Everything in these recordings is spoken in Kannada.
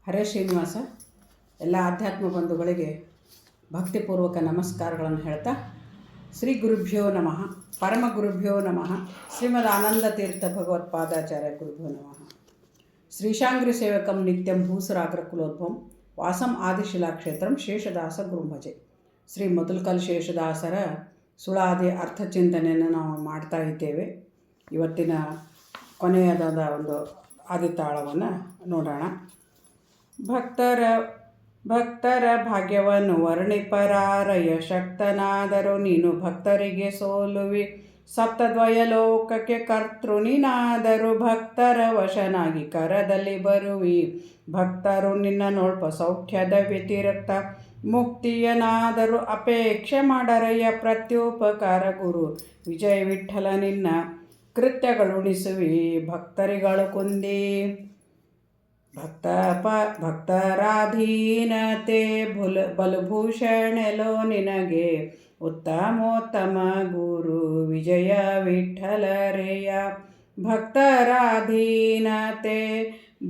ಹರೇ ಶ್ರೀನಿವಾಸ. ಎಲ್ಲ ಆಧ್ಯಾತ್ಮ ಬಂಧುಗಳಿಗೆ ಭಕ್ತಿಪೂರ್ವಕ ನಮಸ್ಕಾರಗಳನ್ನು ಹೇಳ್ತಾ, ಶ್ರೀ ಗುರುಭ್ಯೋ ನಮಃ, ಪರಮ ಗುರುಭ್ಯೋ ನಮಃ, ಶ್ರೀಮದ್ ಆನಂದ ತೀರ್ಥ ಭಗವತ್ಪಾದಾಚಾರ್ಯ ಗುರುಭ್ಯೋ ನಮಃ. ಶ್ರೀಶಾಂಗ್ರಿ ಸೇವಕಂ ನಿತ್ಯಂ ಭೂಸುರಾಗ್ರ ಕುಲೋದ್ಭವಂ ವಾಸಂ ಆದಿಶಿಲಾಕ್ಷೇತ್ರಂ ಶೇಷದಾಸ ಗುರುಭಜೆ. ಶ್ರೀ ಮಧುಲ್ಕಲ್ ಶೇಷದಾಸರ ಸುಳಾದಿ ಅರ್ಥಚಿಂತನೆಯನ್ನು ನಾವು ಮಾಡ್ತಾ ಇದ್ದೇವೆ. ಇವತ್ತಿನ ಕೊನೆಯದಾದ ಒಂದು ಆದಿತಾಳವನ್ನು ನೋಡೋಣ. ಭಕ್ತರ ಭಾಗ್ಯವನ್ನು ವರ್ಣಿಪರಾರಯ ಶಕ್ತನಾದರೂ ನೀನು ಭಕ್ತರಿಗೆ ಸೋಲುವಿ. ಸಪ್ತದ್ವಯಲೋಕಕ್ಕೆ ಕರ್ತೃ ನೀನಾದರೂ ಭಕ್ತರ ವಶನಾಗಿ ಕರದಲ್ಲಿ ಬರುವಿ. ಭಕ್ತರು ನಿನ್ನ ನೋಡ್ಪ ಸೌಖ್ಯದ ವ್ಯತಿರಿಕ್ತ ಮುಕ್ತಿಯನಾದರೂ ಅಪೇಕ್ಷೆ ಮಾಡರಯ್ಯ. ಪ್ರತ್ಯುಪಕಾರ ಗುರು ವಿಜಯ ವಿಠಲ ನಿನ್ನ ಕೃತ್ಯಗಳುಣಿಸುವಿ. ಭಕ್ತರಿಗಳು ಕುಂದಿ ಭಕ್ತರಾಧೀನತೆ ಬಲಭೂಷಣೆಲೋ ನಿನಗೆ ಉತ್ತಮೋತ್ತಮ ಗುರು ವಿಜಯ ವಿಠಲರೇಯ. ಭಕ್ತರಾಧೀನತೆ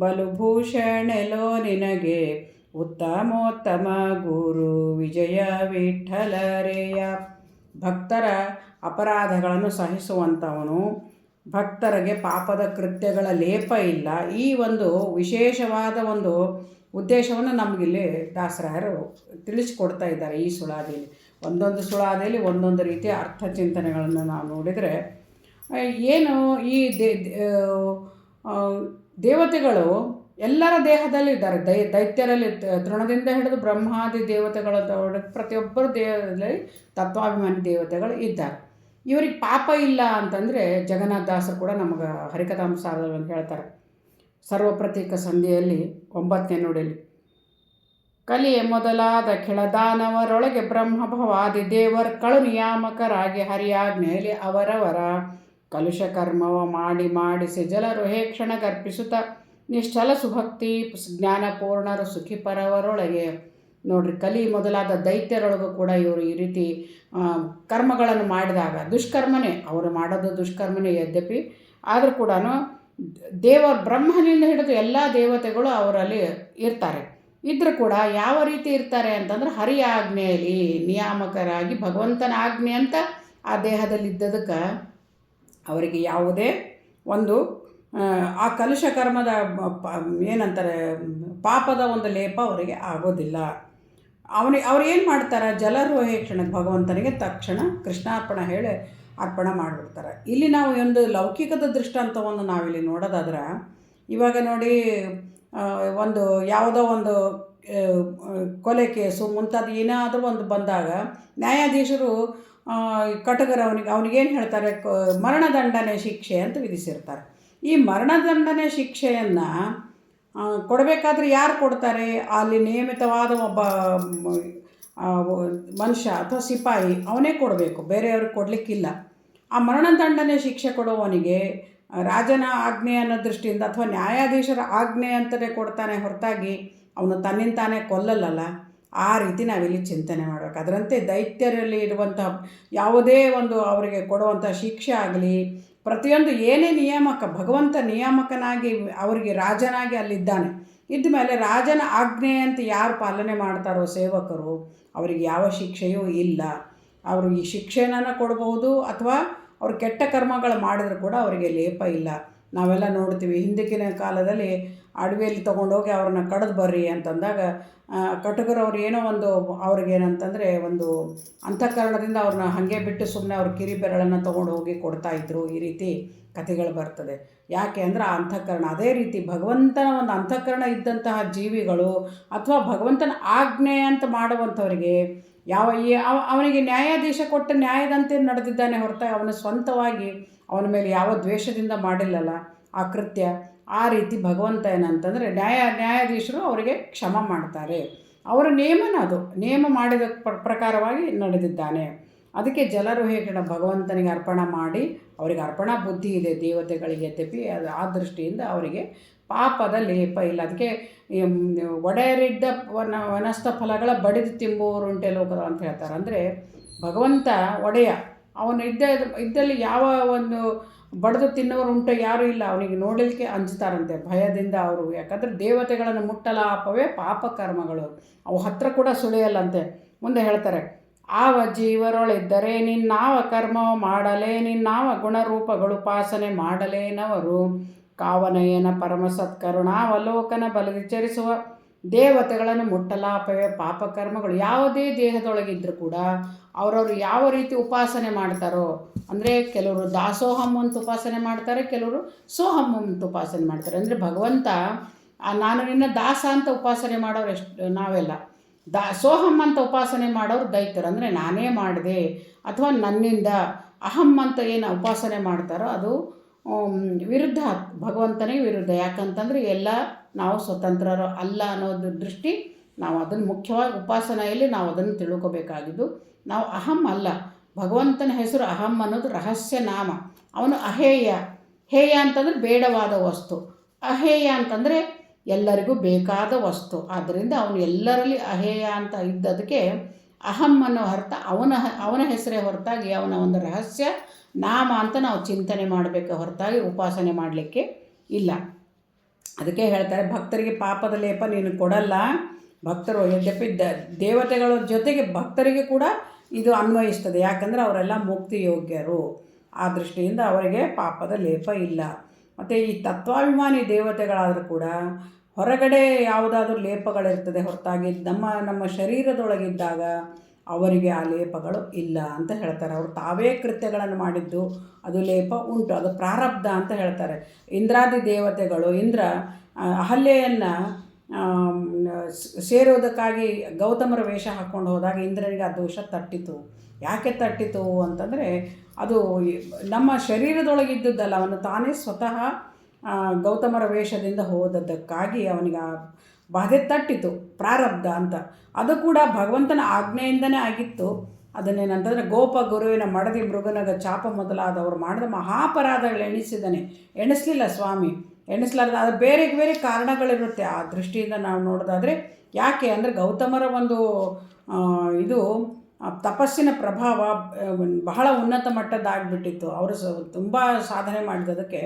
ಬಲಭೂಷಣೆಲೋ ನಿನಗೆ ಉತ್ತಮೋತ್ತಮ ಗುರು ವಿಜಯ ವಿಠಲರೇಯ. ಭಕ್ತರ ಅಪರಾಧಗಳನ್ನು ಸಹಿಸುವಂಥವನು, ಭಕ್ತರಿಗೆ ಪಾಪದ ಕೃತ್ಯಗಳ ಲೇಪ ಇಲ್ಲ. ಈ ಒಂದು ವಿಶೇಷವಾದ ಒಂದು ಉದ್ದೇಶವನ್ನು ನಮಗಿಲ್ಲಿ ದಾಸರಾಯರು ತಿಳಿಸಿಕೊಡ್ತಾ ಇದ್ದಾರೆ. ಈ ಸುಳಾದಿಯಲ್ಲಿ ಒಂದೊಂದು ಸುಳಾದಿಯಲ್ಲಿ ಒಂದೊಂದು ರೀತಿಯ ಅರ್ಥಚಿಂತನೆಗಳನ್ನು ನಾವು ನೋಡಿದರೆ, ಏನು ಈ ದೇವತೆಗಳು ಎಲ್ಲರ ದೇಹದಲ್ಲಿ ಇದ್ದಾರೆ. ದೈತ್ಯರಲ್ಲಿ ತೃಣದಿಂದ ಹಿಡಿದು ಬ್ರಹ್ಮಾದಿ ದೇವತೆಗಳ ಪ್ರತಿಯೊಬ್ಬರು ದೇಹದಲ್ಲಿ ತತ್ವಾಭಿಮಾನಿ ದೇವತೆಗಳು ಇದ್ದಾರೆ. ಇವರಿಗೆ ಪಾಪ ಇಲ್ಲ ಅಂತಂದರೆ ಜಗನ್ನಾಥದಾಸರು ಕೂಡ ನಮಗೆ ಹರಿಕಥಾಂಸಾರದಲ್ಲಿ ಹೇಳ್ತಾರೆ. ಸರ್ವಪ್ರತೀಕ ಸಂಧಿಯಲ್ಲಿ 9ನೇ ನುಡಿಯಲ್ಲಿ, ಕಲಿಯ ಮೊದಲಾದ ಕೆಳದಾನವರೊಳಗೆ ಬ್ರಹ್ಮಭವಾದಿ ದೇವರ್ಗಳು ನಿಯಾಮಕರಾಗಿ ಹರಿಯಾಜ್ಞೆಯಲ್ಲಿ ಅವರವರ ಕಲುಷ ಕರ್ಮವ ಮಾಡಿಸಿ ಜಲರು ಹೇಕ್ಷಣ ಗರ್ಪಿಸುತ್ತ ನಿಶ್ಚಲ ಸುಭಕ್ತಿ ಜ್ಞಾನಪೂರ್ಣರು ಸುಖಿಪರವರೊಳಗೆ. ನೋಡ್ರಿ, ಕಲಿ ಮೊದಲಾದ ದೈತ್ಯರೊಳಗೂ ಕೂಡ ಇವರು ಈ ರೀತಿ ಕರ್ಮಗಳನ್ನು ಮಾಡಿದಾಗ, ದುಷ್ಕರ್ಮನೇ ಅವರು ಮಾಡೋದು, ದುಷ್ಕರ್ಮನೇ ಯದ್ಯಪಿ ಆದರೂ ಕೂಡ ಬ್ರಹ್ಮನಿಂದ ಹಿಡಿದು ಎಲ್ಲ ದೇವತೆಗಳು ಅವರಲ್ಲಿ ಇರ್ತಾರೆ. ಇದ್ದರೂ ಕೂಡ ಯಾವ ರೀತಿ ಇರ್ತಾರೆ ಅಂತಂದ್ರೆ, ಹರಿಯ ಆಜ್ಞೆಯಲ್ಲಿ ನಿಯಾಮಕರಾಗಿ ಭಗವಂತನ ಆಜ್ಞೆ ಅಂತ ಆ ದೇಹದಲ್ಲಿದ್ದದಕ್ಕೆ ಅವರಿಗೆ ಯಾವುದೇ ಒಂದು ಆ ಕಲುಷ ಕರ್ಮದ ಏನಂತಾರೆ ಪಾಪದ ಒಂದು ಲೇಪ ಅವರಿಗೆ ಆಗೋದಿಲ್ಲ. ಅವ್ರು ಏನು ಮಾಡ್ತಾರೆ, ಜಲರೋಹೇಕ್ಷಣಕ್ಕೆ ಭಗವಂತನಿಗೆ ತಕ್ಷಣ ಕೃಷ್ಣಾರ್ಪಣ ಹೇಳಿ ಅರ್ಪಣೆ ಮಾಡಿಬಿಡ್ತಾರೆ. ಇಲ್ಲಿ ನಾವು ಒಂದು ಲೌಕಿಕದ ದೃಷ್ಟಾಂತವನ್ನು ನಾವಿಲ್ಲಿ ನೋಡೋದಾದ್ರೆ, ಇವಾಗ ನೋಡಿ, ಒಂದು ಯಾವುದೋ ಒಂದು ಕೊಲೆ ಕೇಸು ಮುಂತಾದ ಏನಾದರೂ ಒಂದು ಬಂದಾಗ ನ್ಯಾಯಾಧೀಶರು ಕಟಗರ ಅವನಿಗೇನು ಹೇಳ್ತಾರೆ, ಮರಣದಂಡನೆ ಶಿಕ್ಷೆ ಅಂತ ವಿಧಿಸಿರ್ತಾರೆ. ಈ ಮರಣದಂಡನೆ ಶಿಕ್ಷೆಯನ್ನು ಕೊಡಬೇಕಾದ್ರೆ ಯಾರು ಕೊಡ್ತಾರೆ? ಅಲ್ಲಿ ನೇಮಿತವಾದ ಒಬ್ಬ ಮನುಷ್ಯ ಅಥವಾ ಸಿಪಾಯಿ ಅವನೇ ಕೊಡಬೇಕು, ಬೇರೆಯವ್ರಿಗೆ ಕೊಡಲಿಕ್ಕಿಲ್ಲ. ಆ ಮರಣದಂಡನೆ ಶಿಕ್ಷೆ ಕೊಡುವವನಿಗೆ ರಾಜನ ಆಜ್ಞೆ ಅನ್ನೋ ದೃಷ್ಟಿಯಿಂದ ಅಥವಾ ನ್ಯಾಯಾಧೀಶರ ಆಜ್ಞೆ ಅಂತಲೇ ಕೊಡ್ತಾನೆ ಹೊರತಾಗಿ ಅವನು ತನ್ನಿಂದ ತಾನೇ ಕೊಲ್ಲಲ್ಲ. ಆ ರೀತಿ ನಾವಿಲ್ಲಿ ಚಿಂತನೆ ಮಾಡಬೇಕು. ಅದರಂತೆ ದೈತ್ಯರಲ್ಲಿ ಇರುವಂಥ ಯಾವುದೇ ಒಂದು ಅವರಿಗೆ ಕೊಡುವಂಥ ಶಿಕ್ಷೆ ಆಗಲಿ, ಪ್ರತಿಯೊಂದು ಏನೇ ನಿಯಾಮಕ, ಭಗವಂತ ನಿಯಾಮಕನಾಗಿ ಅವರಿಗೆ ರಾಜನಾಗಿ ಅಲ್ಲಿದ್ದಾನೆ. ಇದ್ದ ಮೇಲೆ ರಾಜನ ಆಜ್ಞೆ ಅಂತ ಯಾರು ಪಾಲನೆ ಮಾಡ್ತಾರೋ ಸೇವಕರು, ಅವರಿಗೆ ಯಾವ ಶಿಕ್ಷೆಯೂ ಇಲ್ಲ. ಅವರು ಈ ಶಿಕ್ಷೆಯನ್ನು ಕೊಡಬಹುದು ಅಥವಾ ಅವರು ಕೆಟ್ಟ ಕರ್ಮಗಳು ಮಾಡಿದರೂ ಕೂಡ ಅವರಿಗೆ ಲೇಪ ಇಲ್ಲ. ನಾವೆಲ್ಲ ನೋಡ್ತೀವಿ, ಹಿಂದಿನ ಕಾಲದಲ್ಲಿ ಅಡವಿಯಲ್ಲಿ ತೊಗೊಂಡೋಗಿ ಅವ್ರನ್ನ ಕಡಿದು ಬರ್ರಿ ಅಂತಂದಾಗ ಕಟಗರವ್ರು ಏನೋ ಒಂದು ಅವ್ರಿಗೇನಂತಂದರೆ ಒಂದು ಅಂತಃಕರಣದಿಂದ ಅವ್ರನ್ನ ಹಾಗೆ ಬಿಟ್ಟು ಸುಮ್ಮನೆ ಅವ್ರ ಕಿರಿ ಬೆರಳನ್ನು ತೊಗೊಂಡು ಹೋಗಿ ಕೊಡ್ತಾಯಿದ್ರು. ಈ ರೀತಿ ಕಥೆಗಳು ಬರ್ತದೆ. ಯಾಕೆ ಅಂದರೆ ಆ ಅಂತಃಕರಣ, ಅದೇ ರೀತಿ ಭಗವಂತನ ಒಂದು ಅಂತಃಕರಣ ಇದ್ದಂತಹ ಜೀವಿಗಳು ಅಥವಾ ಭಗವಂತನ ಆಜ್ಞೆ ಅಂತ ಮಾಡುವಂಥವರಿಗೆ ಅವನಿಗೆ ನ್ಯಾಯಾಧೀಶ ಕೊಟ್ಟ ನ್ಯಾಯದಂತೆ ನಡೆದಿದ್ದಾನೆ ಹೊರತಾಗಿ ಅವನ ಸ್ವಂತವಾಗಿ ಅವನ ಮೇಲೆ ಯಾವ ದ್ವೇಷದಿಂದ ಮಾಡಿಲ್ಲಲ್ಲ ಆ ಕೃತ್ಯ. ಆ ರೀತಿ ಭಗವಂತ ಏನಂತಂದರೆ ನ್ಯಾಯಾಧೀಶರು ಅವರಿಗೆ ಕ್ಷಮ ಮಾಡ್ತಾರೆ. ಅವರ ನೇಮನ ಅದು ನೇಮ ಮಾಡಿದ ಪ್ರಕಾರವಾಗಿ ನಡೆದಿದ್ದಾನೆ. ಅದಕ್ಕೆ ಜಲರೋಹೇಕ್ಷಣ ಭಗವಂತನಿಗೆ ಅರ್ಪಣೆ ಮಾಡಿ, ಅವರಿಗೆ ಅರ್ಪಣಾ ಬುದ್ಧಿ ಇದೆ ದೇವತೆಗಳಿಗೆ, ಯದ್ಯಪಿ ಆ ದೃಷ್ಟಿಯಿಂದ ಅವರಿಗೆ ಪಾಪದ ಲೇಪ ಇಲ್ಲ. ಅದಕ್ಕೆ ಒಡೆಯರಿದ್ದ ವನಸ್ಥ ಫಲಗಳ ಬಡಿದು ತಿಂಬುವರುಂಟೆ ಲೋಕದ ಅಂತ ಹೇಳ್ತಾರೆ. ಅಂದರೆ ಭಗವಂತ ಒಡೆಯ, ಅವನು ಇದ್ದಲ್ಲಿ ಯಾವ ಒಂದು ಬಡಿದು ತಿನ್ನೋರು ಉಂಟು ಯಾರೂ ಇಲ್ಲ, ಅವನಿಗೆ ನೋಡಲಿಕ್ಕೆ ಅಂಜುತ್ತಾರಂತೆ ಭಯದಿಂದ ಅವರು. ಯಾಕಂದರೆ ದೇವತೆಗಳನ್ನು ಮುಟ್ಟಲಾಪವೇ ಪಾಪಕರ್ಮಗಳು, ಅವು ಹತ್ರ ಕೂಡ ಸುಳಿಯಲ್ಲಂತೆ. ಮುಂದೆ ಹೇಳ್ತಾರೆ, ಆವ ಜೀವರೊಳಿದ್ದರೆ ನಿನ್ನಾವ ಕರ್ಮವ ಮಾಡಲೇ, ನಿನ್ನಾವ ಗುಣರೂಪಗಳು ಉಪಾಸನೆ ಮಾಡಲೇನವರು. ಕಾವನಯನ ಪರಮ ಸತ್ಕರುಣಾವಲೋಕನ ಬಲವಿಚರಿಸುವ ದೇವತೆಗಳನ್ನು ಮುಟ್ಟಲಾಪವೇ ಪಾಪಕರ್ಮಗಳು. ಯಾವುದೇ ದೇಹದೊಳಗಿದ್ದರೂ ಕೂಡ ಅವರವರು ಯಾವ ರೀತಿ ಉಪಾಸನೆ ಮಾಡ್ತಾರೋ, ಅಂದರೆ ಕೆಲವರು ದಾಸೋಹಂ ಅಂತ ಉಪಾಸನೆ ಮಾಡ್ತಾರೆ, ಕೆಲವರು ಸೋಹಂ ಅಂತ ಉಪಾಸನೆ ಮಾಡ್ತಾರೆ. ಅಂದರೆ ಭಗವಂತ ನಾನು ನಿನ್ನ ದಾಸ ಅಂತ ಉಪಾಸನೆ ಮಾಡೋರು ಎಷ್ಟು ನಾವೆಲ್ಲ, ಸೋಹಂ ಅಂತ ಉಪಾಸನೆ ಮಾಡೋರು ದೈತ್ಯರು. ಅಂದರೆ ನಾನೇ ಮಾಡಿದೆ ಅಥವಾ ನನ್ನಿಂದ, ಅಹಂ ಅಂತ ಏನು ಉಪಾಸನೆ ಮಾಡ್ತಾರೋ ಅದು ವಿರುದ್ಧ, ಭಗವಂತನೇ ವಿರುದ್ಧ. ಯಾಕಂತಂದರೆ ಎಲ್ಲ ನಾವು ಸ್ವತಂತ್ರರು ಅಲ್ಲ ಅನ್ನೋದು ದೃಷ್ಟಿ, ನಾವು ಅದನ್ನು ಮುಖ್ಯವಾಗಿ ಉಪಾಸನೆಯಲ್ಲಿ ನಾವು ಅದನ್ನು ತಿಳ್ಕೋಬೇಕಾಗಿದ್ದು. ನಾವು ಅಹಂ ಅಲ್ಲ, ಭಗವಂತನ ಹೆಸರು ಅಹಂ ಅನ್ನೋದು ರಹಸ್ಯ ನಾಮ. ಅವನು ಅಹೇಯ, ಹೇಯ ಅಂತಂದರೆ ಬೇಡವಾದ ವಸ್ತು, ಅಹೇಯ ಅಂತಂದರೆ ಎಲ್ಲರಿಗೂ ಬೇಕಾದ ವಸ್ತು. ಆದ್ದರಿಂದ ಅವನು ಎಲ್ಲರಲ್ಲಿ ಅಹೇಯ ಅಂತ ಇದ್ದದಕ್ಕೆ ಅಹಂ ಅನ್ನೋ ಅರ್ಥ ಅವನ ಹೆಸರೇ ಹೊರತಾಗಿ ಅವನ ಒಂದು ರಹಸ್ಯ ನಾಮ ಅಂತ ನಾವು ಚಿಂತನೆ ಮಾಡಬೇಕು ಹೊರತಾಗಿ ಉಪಾಸನೆ ಮಾಡಲಿಕ್ಕೆ ಇಲ್ಲ. ಅದಕ್ಕೆ ಹೇಳ್ತಾರೆ, ಭಕ್ತರಿಗೆ ಪಾಪದ ಲೇಪ ನೀನು ಕೊಡಲ್ಲ. ಭಕ್ತರು ಯದ್ಯಪಿ ದೇವತೆಗಳ ಜೊತೆಗೆ ಭಕ್ತರಿಗೆ ಕೂಡ ಇದು ಅನ್ವಯಿಸ್ತದೆ. ಯಾಕಂದರೆ ಅವರೆಲ್ಲ ಮುಕ್ತಿ ಯೋಗ್ಯರು, ಆ ದೃಷ್ಟಿಯಿಂದ ಅವರಿಗೆ ಪಾಪದ ಲೇಪ ಇಲ್ಲ. ಮತ್ತು ಈ ತತ್ವಾಭಿಮಾನಿ ದೇವತೆಗಳಾದರೂ ಕೂಡ ಹೊರಗಡೆ ಯಾವುದಾದ್ರೂ ಲೇಪಗಳಿರ್ತದೆ ಹೊರತಾಗಿ ನಮ್ಮ ಶರೀರದೊಳಗಿದ್ದಾಗ ಅವರಿಗೆ ಆ ಲೇಪಗಳು ಇಲ್ಲ ಅಂತ ಹೇಳ್ತಾರೆ. ಅವರು ತಾವೇ ಕೃತ್ಯಗಳನ್ನು ಮಾಡಿದ್ದು ಅದು ಲೇಪ ಉಂಟು, ಅದು ಪ್ರಾರಬ್ಧ ಅಂತ ಹೇಳ್ತಾರೆ. ಇಂದ್ರಾದಿ ದೇವತೆಗಳು, ಇಂದ್ರ ಅಹಲ್ಯೆಯನ್ನು ಸೇರೋದಕ್ಕಾಗಿ ಗೌತಮರ ವೇಷ ಹಾಕ್ಕೊಂಡು ಹೋದಾಗ ಇಂದ್ರನಿಗೆ ಆ ದೋಷ ತಟ್ಟಿತು. ಯಾಕೆ ತಟ್ಟಿತು ಅಂತಂದರೆ ಅದು ನಮ್ಮ ಶರೀರದೊಳಗಿದ್ದುದಲ್ಲ, ಅವನು ತಾನೇ ಸ್ವತಃ ಗೌತಮರ ವೇಷದಿಂದ ಹೋದದ್ದಕ್ಕಾಗಿ ಅವನಿಗೆ ಆ ಬಾಧೆ ತಟ್ಟಿತು, ಪ್ರಾರಬ್ಧ ಅಂತ. ಅದು ಕೂಡ ಭಗವಂತನ ಆಜ್ಞೆಯಿಂದನೇ ಆಗಿತ್ತು. ಅದನ್ನೇನಂತಂದರೆ ಗೋಪ ಗುರುವಿನ ಮಡದಿ ಮೃಗನಗ ಚಾಪ ಮೊದಲಾದವರು ಮಾಡಿದ ಮಹಾಪರಾಧಗಳು ಎಣಿಸಲಿಲ್ಲ ಸ್ವಾಮಿ, ಎಣಿಸಲಾರ್ದ. ಅದು ಬೇರೆ ಬೇರೆ ಕಾರಣಗಳಿರುತ್ತೆ. ಆ ದೃಷ್ಟಿಯಿಂದ ನಾವು ನೋಡೋದಾದರೆ ಯಾಕೆ ಅಂದರೆ ಗೌತಮರ ಒಂದು ಇದು ತಪಸ್ಸಿನ ಪ್ರಭಾವ ಬಹಳ ಉನ್ನತ ಮಟ್ಟದ್ದಾಗಿಬಿಟ್ಟಿತ್ತು. ಅವರು ತುಂಬ ಸಾಧನೆ ಮಾಡಿದ್ದಕ್ಕೆ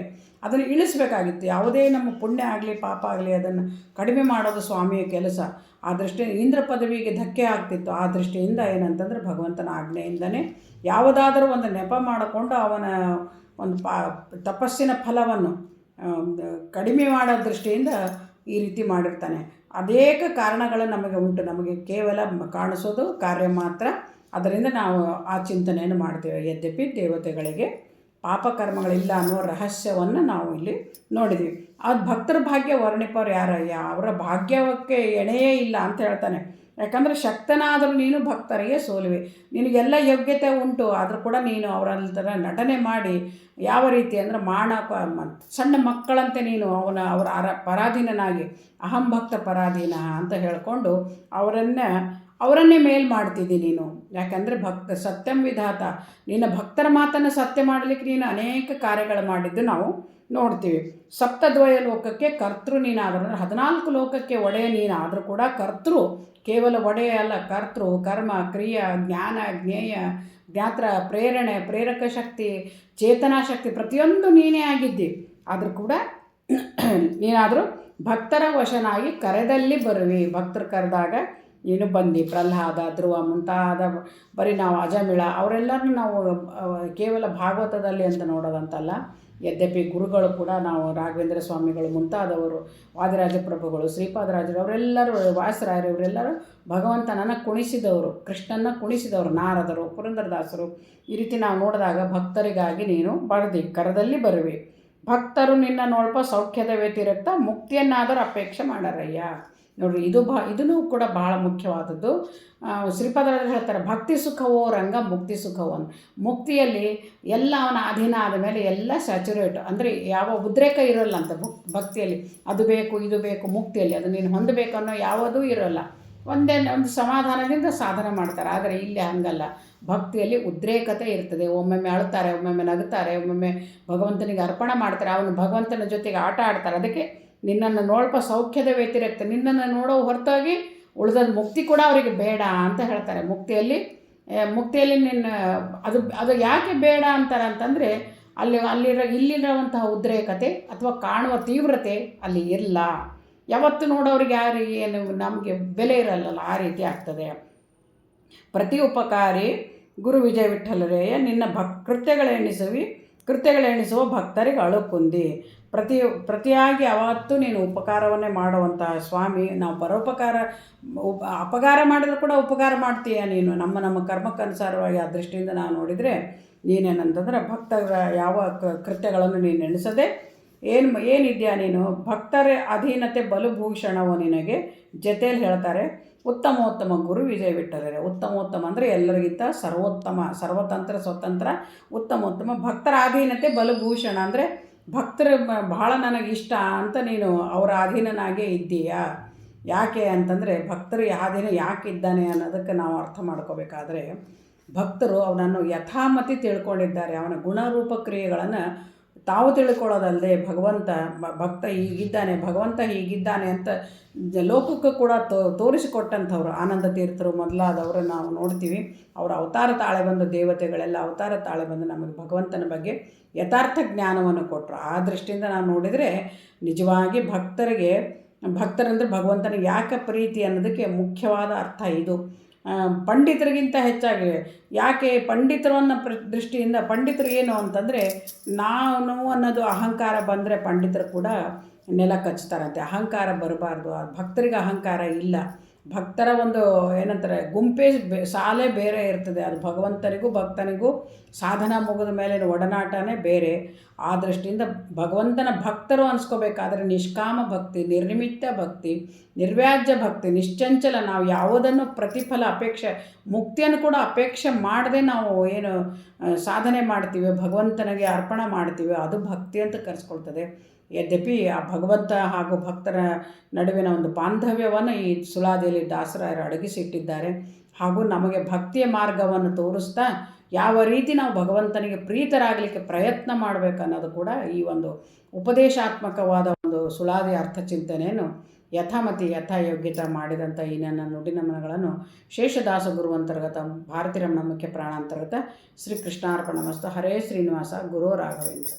ಅದನ್ನು ಇಳಿಸಬೇಕಾಗಿತ್ತು. ಯಾವುದೇ ನಮ್ಮ ಪುಣ್ಯ ಆಗಲಿ ಪಾಪ ಆಗಲಿ ಅದನ್ನು ಕಡಿಮೆ ಮಾಡೋದು ಸ್ವಾಮಿಯ ಕೆಲಸ. ಆ ದೃಷ್ಟಿಯಿಂದ ಇಂದ್ರ ಪದವಿಗೆ ಧಕ್ಕೆ ಆಗ್ತಿತ್ತು. ಆ ದೃಷ್ಟಿಯಿಂದ ಏನಂತಂದರೆ ಭಗವಂತನ ಆಜ್ಞೆಯಿಂದನೇ ಯಾವುದಾದರೂ ಒಂದು ನೆಪ ಮಾಡಿಕೊಂಡು ಅವನ ಒಂದು ತಪಸ್ಸಿನ ಫಲವನ್ನು ಕಡಿಮೆ ಮಾಡೋ ದೃಷ್ಟಿಯಿಂದ ಈ ರೀತಿ ಮಾಡಿರ್ತಾನೆ. ಅನೇಕ ಕಾರಣಗಳು ನಮಗೆ ಉಂಟು, ನಮಗೆ ಕೇವಲ ಕಾಣಿಸೋದು ಕಾರ್ಯ ಮಾತ್ರ. ಅದರಿಂದ ನಾವು ಆ ಚಿಂತನೆಯನ್ನು ಮಾಡ್ತೇವೆ. ಯದ್ಯಪಿ ದೇವತೆಗಳಿಗೆ ಪಾಪಕರ್ಮಗಳಿಲ್ಲ ಅನ್ನೋ ರಹಸ್ಯವನ್ನು ನಾವು ಇಲ್ಲಿ ನೋಡಿದ್ವಿ. ಅದು ಭಕ್ತರ ಭಾಗ್ಯ ವರ್ಣಿಪವ್ರು ಯಾರಯ್ಯ, ಅವರ ಭಾಗ್ಯಕ್ಕೆ ಎಣೆಯೇ ಇಲ್ಲ ಅಂತ ಹೇಳ್ತಾನೆ. ಯಾಕಂದರೆ ಶಕ್ತನಾದರೂ ನೀನು ಭಕ್ತರಿಗೆ ಸೋಲುವೆ, ನಿನಗೆಲ್ಲ ಯೋಗ್ಯತೆ ಉಂಟು, ಆದರೂ ಕೂಡ ನೀನು ಅವರಲ್ಲಿ ಥರ ನಟನೆ ಮಾಡಿ ಯಾವ ರೀತಿ ಅಂದರೆ ಸಣ್ಣ ಮಕ್ಕಳಂತೆ ನೀನು ಅವರ ಪರಾಧೀನನಾಗಿ ಅಹಂ ಭಕ್ತ ಪರಾಧೀನ ಅಂತ ಹೇಳಿಕೊಂಡು ಅವರನ್ನೇ ಮೇಲ್ ಮಾಡ್ತಿದ್ದಿ ನೀನು. ಯಾಕಂದರೆ ಸತ್ಯಂ ವಿಧಾತ, ನಿನ್ನ ಭಕ್ತರ ಮಾತನ್ನು ಸತ್ಯ ಮಾಡಲಿಕ್ಕೆ ನೀನು ಅನೇಕ ಕಾರ್ಯಗಳು ಮಾಡಿದ್ದು ನಾವು ನೋಡ್ತೀವಿ. ಸಪ್ತದ್ವಯ ಲೋಕಕ್ಕೆ ಕರ್ತೃ ನೀನಾದರೂ, 14 ಲೋಕಕ್ಕೆ ಒಡೆಯ ನೀನಾದರೂ ಕೂಡ ಕರ್ತೃ, ಕೇವಲ ಒಡೆಯ ಅಲ್ಲ, ಕರ್ತೃ, ಕರ್ಮ, ಕ್ರಿಯಾ, ಜ್ಞಾನ, ಜ್ಞೇಯ, ಜ್ಞಾತ್ರ, ಪ್ರೇರಣೆ, ಪ್ರೇರಕ ಶಕ್ತಿ, ಚೇತನಾ ಶಕ್ತಿ ಪ್ರತಿಯೊಂದು ನೀನೇ ಆಗಿದ್ದಿ. ಆದರೂ ಕೂಡ ನೀನಾದರೂ ಭಕ್ತರ ವಶನಾಗಿ ಕರೆದಲ್ಲಿ ಬರುವಿ. ಭಕ್ತರು ಕರೆದಾಗ ನೀನು ಬಂದು. ಪ್ರಹ್ಲಾದ, ಧ್ರುವ ಮುಂತಾದ ಬರೀ ನಾವು ಅಜಮಿಳ ಅವರೆಲ್ಲರನ್ನೂ ನಾವು ಕೇವಲ ಭಾಗವತದಲ್ಲಿ ಅಂತ ನೋಡೋದಂತಲ್ಲ. ಯದ್ಯಪಿ ಗುರುಗಳು ಕೂಡ ನಾವು ರಾಘವೇಂದ್ರ ಸ್ವಾಮಿಗಳು ಮುಂತಾದವರು, ವಾದಿರಾಜ ಪ್ರಭುಗಳು, ಶ್ರೀಪಾದರಾಜರು ಅವರೆಲ್ಲರೂ, ವ್ಯಾಸರಾಯರು ಇವರೆಲ್ಲರೂ ಭಗವಂತನನ್ನು ಕುಣಿಸಿದವರು, ಕೃಷ್ಣನ ಕುಣಿಸಿದವರು, ನಾರದರು, ಪುರಂದರದಾಸರು. ಈ ರೀತಿ ನಾವು ನೋಡಿದಾಗ ಭಕ್ತರಿಗಾಗಿ ನೀನು ಬರೆದಿ ಕರದಲ್ಲಿ ಬರುವಿ. ಭಕ್ತರು ನಿನ್ನ ನೋಡ್ಪ ಸೌಖ್ಯದ ವ್ಯತಿರಿಕ್ತ ಮುಕ್ತಿಯನ್ನಾದರೂ ಅಪೇಕ್ಷೆ ಮಾಡಾರಯ್ಯ. ನೋಡಿರಿ, ಇದೂ ಕೂಡ ಬಹಳ ಮುಖ್ಯವಾದದ್ದು. ಶ್ರೀಪಾದರಾಜರು ಹೇಳ್ತಾರೆ, ಭಕ್ತಿ ಸುಖವೋ ರಂಗ ಮುಕ್ತಿ ಸುಖವೋ ಅಂತ. ಮುಕ್ತಿಯಲ್ಲಿ ಎಲ್ಲ ಅವನ ಅಧೀನ ಆದ ಮೇಲೆ ಎಲ್ಲ ಸ್ಯಾಚುರೇಟ್, ಅಂದರೆ ಯಾವ ಉದ್ರೇಕ ಇರೋಲ್ಲ ಅಂತ ಭಕ್ತಿಯಲ್ಲಿ. ಅದು ಬೇಕು ಇದು ಬೇಕು, ಮುಕ್ತಿಯಲ್ಲಿ ಅದು ನೀನು ಹೊಂದಬೇಕು ಅನ್ನೋ ಯಾವುದೂ ಇರೋಲ್ಲ. ಒಂದು ಸಮಾಧಾನದಿಂದ ಸಾಧನೆ ಮಾಡ್ತಾರೆ. ಆದರೆ ಇಲ್ಲಿ ಹಂಗಲ್ಲ, ಭಕ್ತಿಯಲ್ಲಿ ಉದ್ರೇಕತೆ ಇರ್ತದೆ. ಒಮ್ಮೊಮ್ಮೆ ಅಳ್ತಾರೆ, ಒಮ್ಮೊಮ್ಮೆ ನಗುತ್ತಾರೆ, ಒಮ್ಮೊಮ್ಮೆ ಭಗವಂತನಿಗೆ ಅರ್ಪಣೆ ಮಾಡ್ತಾರೆ, ಅವನು ಭಗವಂತನ ಜೊತೆಗೆ ಆಟ ಆಡ್ತಾರೆ. ಅದಕ್ಕೆ ನಿನ್ನನ್ನು ನೋಡ್ಪ ಸೌಖ್ಯದ ವ್ಯತಿರಿಕ್ತ, ನಿನ್ನನ್ನು ನೋಡೋ ಹೊರತಾಗಿ ಉಳಿದ ಮುಕ್ತಿ ಕೂಡ ಅವರಿಗೆ ಬೇಡ ಅಂತ ಹೇಳ್ತಾರೆ. ಮುಕ್ತಿಯಲ್ಲಿ ನಿನ್ನ ಅದು ಯಾಕೆ ಬೇಡ ಅಂತಾರೆ ಅಂತಂದರೆ ಇಲ್ಲಿರುವಂತಹ ಉದ್ರೇಕತೆ ಅಥವಾ ಕಾಣುವ ತೀವ್ರತೆ ಅಲ್ಲಿ ಇಲ್ಲ. ಯಾವತ್ತು ನೋಡೋರಿಗೆ ಏನು ನಮಗೆ ಬೆಲೆ ಇರಲ್ಲ, ಆ ರೀತಿ ಆಗ್ತದೆ. ಪ್ರತಿ ಉಪಕಾರಿ ಗುರು ವಿಜಯ ವಿಠ್ಠಲರೇಯ ನಿನ್ನ ಕೃತ್ಯಗಳೆಣಿಸುವ ಭಕ್ತರಿಗೆ ಅಳುಕುಂದಿ. ಪ್ರತಿಯಾಗಿ ಅವತ್ತು ನೀನು ಉಪಕಾರವನ್ನೇ ಮಾಡುವಂತಹ ಸ್ವಾಮಿ. ನಾವು ಅಪಕಾರ ಮಾಡಿದರೂ ಕೂಡ ಉಪಕಾರ ಮಾಡ್ತೀಯ ನೀನು, ನಮ್ಮ ಕರ್ಮಕ್ಕನುಸಾರವಾಗಿ. ಆ ದೃಷ್ಟಿಯಿಂದ ನಾವು ನೋಡಿದರೆ ನೀನೇನಂತಂದ್ರೆ ಭಕ್ತರ ಯಾವ ಕೃತ್ಯಗಳನ್ನು ನೀನು ಎಣಿಸದೆ ಏನಿದೆಯಾ ನೀನು, ಭಕ್ತರ ಅಧೀನತೆ ಬಲುಭೂಷಣವು ನಿನಗೆ ಜೊತೆಯಲ್ಲಿ ಹೇಳ್ತಾರೆ. ಉತ್ತಮೋತ್ತಮ ಗುರು ವಿಜಯ ವಿಠ್ಠಲರೇ. ಉತ್ತಮೋತ್ತಮ ಅಂದರೆ ಎಲ್ಲರಿಗಿಂತ ಸರ್ವೋತ್ತಮ, ಸರ್ವತಂತ್ರ ಸ್ವತಂತ್ರ ಉತ್ತಮೋತ್ತಮ. ಭಕ್ತರ ಅಧೀನತೆ ಬಲಭೂಷಣ ಅಂದರೆ ಭಕ್ತರು ಬಹಳ ನನಗಿಷ್ಟ ಅಂತ ನೀನು ಅವರ ಅಧೀನನಾಗೇ ಇದ್ದೀಯಾ. ಯಾಕೆ ಅಂತಂದರೆ ಭಕ್ತರು ಅಧೀನ ಯಾಕಿದ್ದಾನೆ ಅನ್ನೋದಕ್ಕೆ ನಾವು ಅರ್ಥ ಮಾಡ್ಕೋಬೇಕಾದ್ರೆ, ಭಕ್ತರು ಅವನನ್ನು ಯಥಾಮತಿ ತಿಳ್ಕೊಂಡಿದ್ದಾರೆ. ಅವನ ಗುಣರೂಪ ಕ್ರಿಯೆಗಳನ್ನು ತಾವು ತಿಳ್ಕೊಳ್ಳೋದಲ್ಲದೆ ಭಕ್ತ ಹೀಗಿದ್ದಾನೆ ಅಂತ ಲೋಕಕ್ಕೂ ಕೂಡ ತೋರಿಸಿಕೊಟ್ಟಂಥವ್ರು ಆನಂದ ತೀರ್ಥರು ಮೊದಲಾದವರು ನಾವು ನೋಡ್ತೀವಿ. ಅವರ ಅವತಾರ ತಾಳೆ ಬಂದ ದೇವತೆಗಳೆಲ್ಲ ಅವತಾರ ತಾಳೆ ಬಂದು ನಮಗೆ ಭಗವಂತನ ಬಗ್ಗೆ ಯಥಾರ್ಥ ಜ್ಞಾನವನ್ನು ಕೊಟ್ಟರು. ಆ ದೃಷ್ಟಿಯಿಂದ ನಾವು ನೋಡಿದರೆ ನಿಜವಾಗಿ ಭಕ್ತರಂದರೆ ಭಗವಂತನಿಗೆ ಯಾಕೆ ಪ್ರೀತಿ ಅನ್ನೋದಕ್ಕೆ ಮುಖ್ಯವಾದ ಅರ್ಥ ಇದು. ಪಂಡಿತರಿಗಿಂತ ಹೆಚ್ಚಾಗಿ ಯಾಕೆ ಪಂಡಿತರನ್ನ ದೃಷ್ಟಿಯಿಂದ ಪಂಡಿತರು ಏನು ಅಂತಂದರೆ, ನಾನು ಅನ್ನೋದು ಅಹಂಕಾರ ಬಂದರೆ ಪಂಡಿತರು ಕೂಡ ನೆಲ ಕಚ್ತಾರಂತೆ. ಅಹಂಕಾರ ಬರಬಾರ್ದು. ಭಕ್ತರಿಗೆ ಅಹಂಕಾರ ಇಲ್ಲ. ಭಕ್ತರ ಒಂದು ಏನಂತಾರೆ ಸಾಲೇ ಬೇರೆ ಇರ್ತದೆ. ಅದು ಭಕ್ತನಿಗೂ ಸಾಧನ ಮುಗಿದ ಮೇಲಿನ ಒಡನಾಟನೇ ಬೇರೆ. ಆ ದೃಷ್ಟಿಯಿಂದ ಭಗವಂತನ ಭಕ್ತರು ಅನಿಸ್ಕೋಬೇಕಾದ್ರೆ ನಿಷ್ಕಾಮ ಭಕ್ತಿ, ನಿರ್ನಿಮಿತ್ತ ಭಕ್ತಿ, ನಿರ್ವ್ಯಾಜ್ಯ ಭಕ್ತಿ, ನಿಶ್ಚಂಚಲ. ನಾವು ಯಾವುದನ್ನು ಪ್ರತಿಫಲ ಮುಕ್ತಿಯನ್ನು ಕೂಡ ಅಪೇಕ್ಷೆ ಮಾಡದೆ ನಾವು ಏನು ಸಾಧನೆ ಮಾಡ್ತೀವಿ, ಭಗವಂತನಿಗೆ ಅರ್ಪಣೆ ಮಾಡ್ತೀವಿ, ಅದು ಭಕ್ತಿ ಅಂತ ಕರೆಸ್ಕೊಳ್ತದೆ. ಯದ್ಯಪಿ ಆ ಭಗವಂತ ಹಾಗೂ ಭಕ್ತರ ನಡುವಿನ ಒಂದು ಬಾಂಧವ್ಯವನ್ನು ಈ ಸುಳಾದಿಯಲ್ಲಿ ದಾಸರಾಯರು ಅಡಗಿಸಿಟ್ಟಿದ್ದಾರೆ. ಹಾಗೂ ನಮಗೆ ಭಕ್ತಿಯ ಮಾರ್ಗವನ್ನು ತೋರಿಸ್ತಾ ಯಾವ ರೀತಿ ನಾವು ಭಗವಂತನಿಗೆ ಪ್ರೀತರಾಗಲಿಕ್ಕೆ ಪ್ರಯತ್ನ ಮಾಡಬೇಕನ್ನೋದು ಕೂಡ ಈ ಒಂದು ಉಪದೇಶಾತ್ಮಕವಾದ ಒಂದು ಸುಳಾದಿ ಅರ್ಥಚಿಂತನೆಯನ್ನು ಯಥಾಯೋಗ್ಯತೆ ಮಾಡಿದಂಥ ಈ ನನ್ನ ನುಡಿನಮನಗಳನ್ನು ಶೇಷದಾಸ ಗುರುವಂತರ್ಗತ ಭಾರತೀರಮಣ ಮುಖ್ಯ ಪ್ರಾಣಾಂತರ್ಗತ ಶ್ರೀ ಕೃಷ್ಣಾರ್ಪಣಮಸ್ತು. ಹರೇ ಶ್ರೀನಿವಾಸ ಗುರು ರಾಘವೇಂದ್ರ.